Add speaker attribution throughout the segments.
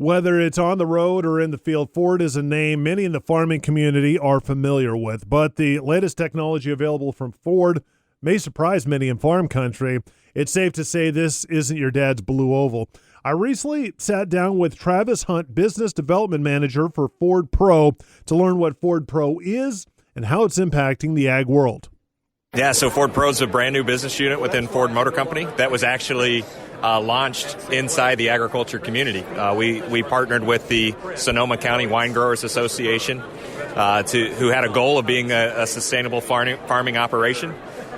Speaker 1: Whether it's on the road or in the field, Ford is a name many in the farming community are familiar with. But the latest technology available from Ford may surprise many in farm country. It's safe to say this isn't your dad's blue oval. I recently sat down with Travis Hunt, Business Development Manager for Ford Pro, to learn what Ford Pro is and how it's impacting the ag world.
Speaker 2: Yeah, so Ford Pro is a brand new business unit within Ford Motor Company that was actually launched inside the agriculture community. We partnered with the Sonoma County Wine Growers Association, who had a goal of being a sustainable farming operation.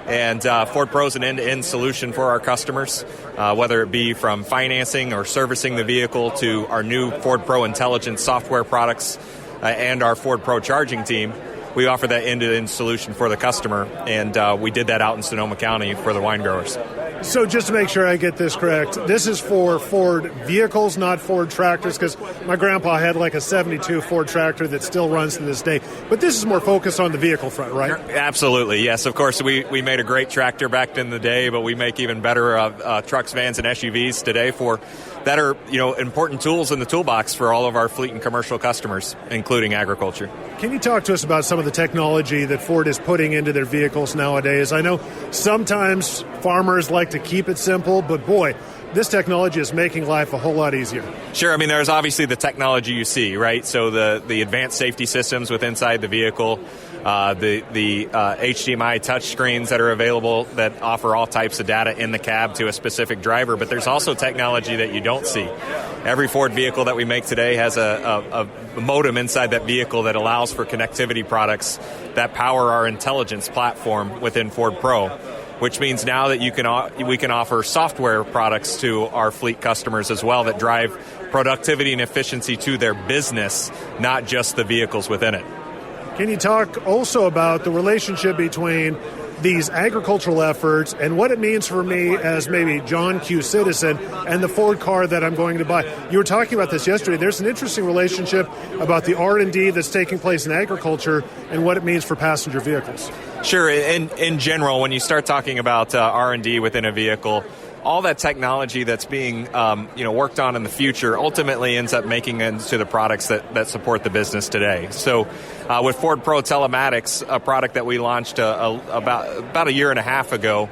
Speaker 2: And Ford Pro is an end-to-end solution for our customers, whether it be from financing or servicing the vehicle to our new Ford Pro Intelligence software products and our Ford Pro charging team. We offer that end-to-end solution for the customer, and we did that out in Sonoma County for the wine growers.
Speaker 1: So just to make sure I get this correct, this is for Ford vehicles, not Ford tractors, because my grandpa had like a 72 Ford tractor that still runs to this day. But this is more focused on the vehicle front, right?
Speaker 2: Absolutely, yes. Of course, we made a great tractor back in the day, but we make even better trucks, vans, and SUVs today that are important tools in the toolbox for all of our fleet and commercial customers, including agriculture.
Speaker 1: Can you talk to us about some of the technology that Ford is putting into their vehicles nowadays? I know sometimes farmers like to keep it simple, but boy, this technology is making life a whole lot easier.
Speaker 2: Sure. I mean, there's obviously the technology you see, right? So the advanced safety systems inside the vehicle, the HDMI touchscreens that are available that offer all types of data in the cab to a specific driver. But there's also technology that you don't see. Every Ford vehicle that we make today has a modem inside that vehicle that allows for connectivity products that power our intelligence platform within Ford Pro, which means now that we can offer software products to our fleet customers as well that drive productivity and efficiency to their business, not just the vehicles within it.
Speaker 1: Can you talk also about the relationship between these agricultural efforts and what it means for me as maybe John Q. citizen and the Ford car that I'm going to buy? You were talking about this yesterday. There's an interesting relationship about the R&D that's taking place in agriculture and what it means for passenger vehicles.
Speaker 2: Sure. In general, when you start talking about R&D within a vehicle, all that technology that's being worked on in the future ultimately ends up making it into the products that support the business today. So with Ford Pro Telematics, a product that we launched about a year and a half ago,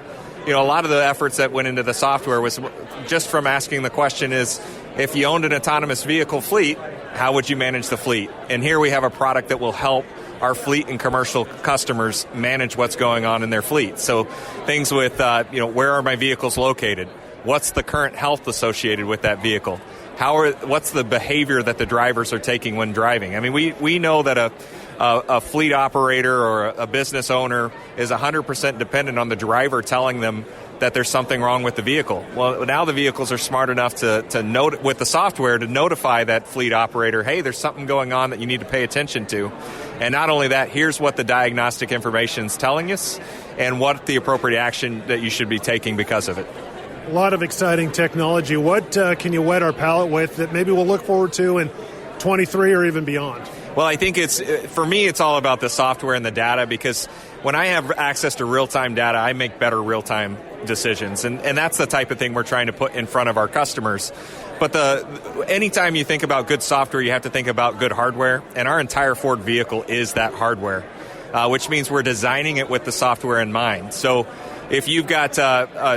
Speaker 2: a lot of the efforts that went into the software was just from asking the question is, if you owned an autonomous vehicle fleet, how would you manage the fleet? And here we have a product that will help our fleet and commercial customers manage what's going on in their fleet. So things with, where are my vehicles located? What's the current health associated with that vehicle? What's the behavior that the drivers are taking when driving? I mean, we know that a fleet operator or a business owner is 100% dependent on the driver telling them that there's something wrong with the vehicle. Well, now the vehicles are smart enough to note with the software to notify that fleet operator, hey, there's something going on that you need to pay attention to. And not only that, here's what the diagnostic information is telling us and what the appropriate action that you should be taking because of it.
Speaker 1: A lot of exciting technology. What can you whet our palate with that maybe we'll look forward to in 23 or even beyond?
Speaker 2: Well, I think for me, it's all about the software and the data, because when I have access to real-time data, I make better real-time decisions. And that's the type of thing we're trying to put in front of our customers. But anytime you think about good software, you have to think about good hardware. And our entire Ford vehicle is that hardware, which means we're designing it with the software in mind. So if you've got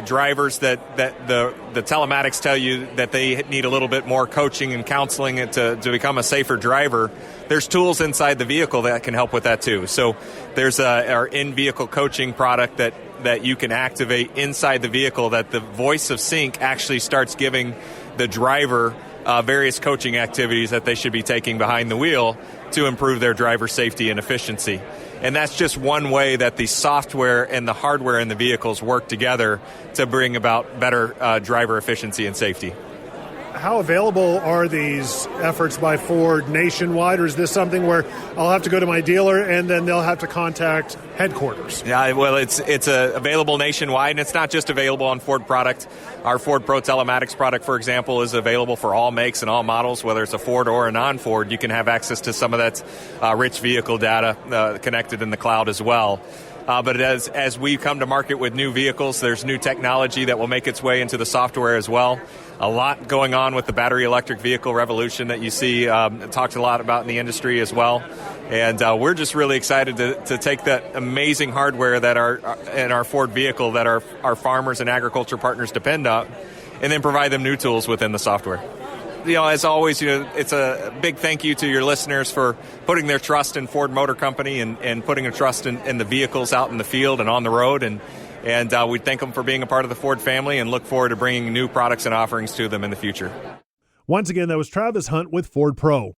Speaker 2: drivers that the telematics tell you that they need a little bit more coaching and counseling to become a safer driver, there's tools inside the vehicle that can help with that too. So there's our in-vehicle coaching product that you can activate inside the vehicle, that the voice of sync actually starts giving the driver various coaching activities that they should be taking behind the wheel to improve their driver safety and efficiency. And that's just one way that the software and the hardware in the vehicles work together to bring about better driver efficiency and safety.
Speaker 1: How available are these efforts by Ford nationwide, or is this something where I'll have to go to my dealer and then they'll have to contact headquarters?
Speaker 2: Yeah, well, it's available nationwide, and it's not just available on Ford product. Our Ford Pro Telematics product, for example, is available for all makes and all models, whether it's a Ford or a non-Ford. You can have access to some of that rich vehicle data connected in the cloud as well. But as we come to market with new vehicles, there's new technology that will make its way into the software as well. A lot going on with the battery electric vehicle revolution that you see talked a lot about in the industry as well. And we're just really excited to take that amazing hardware that in our Ford vehicle that our farmers and agriculture partners depend on, and then provide them new tools within the software. As always, it's a big thank you to your listeners for putting their trust in Ford Motor Company and putting a trust in the vehicles out in the field and on the road. And we thank them for being a part of the Ford family and look forward to bringing new products and offerings to them in the future.
Speaker 1: Once again, that was Travis Hunt with Ford Pro.